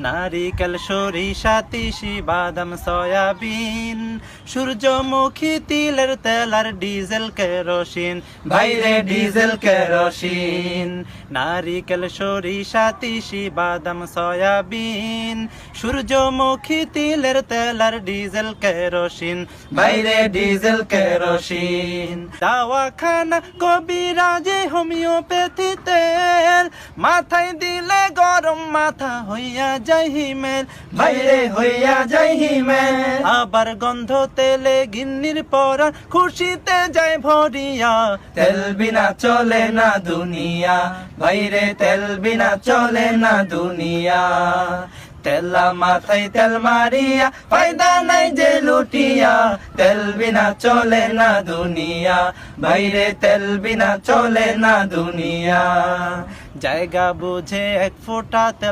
নারিকেল সরিষা তিসি বাদাম সয়াবিন সূর্যমুখী তিলের তেল আর ডিজেল কেরোসিন ভাইরে ডিজেল কেরোসিন নারিকেল সরিষা তিসি বাদাম সয়াবিন সূর্যমুখী তিলের তেল আর ডিজেল কেরোসিন ভাইরে ডিজেল কেরোসিন দাওয়াখানা কবিরাজে হোমিওপ্যাথি তেল মাথায় দিলে গরম মাথা হইয়া যায় হিমেল বাইরে হইয়া যায় হিমেল আবার গন্ধ তেলে গিন্নির পরা খুশিতে যায় ভরিয়া তেল বিনা চলে না দুনিয়া বাইরে তেল বিনা চলে না দুনিয়া তেলা মাথায় তেল মারিয়া ফায়দা নাই যে লুটিয়া তেল বিনা চলে না দুনিয়া বাইরে তেল বিনা চলে না দুনিয়া জায়গা বুঝে এক ফোঁটা তেল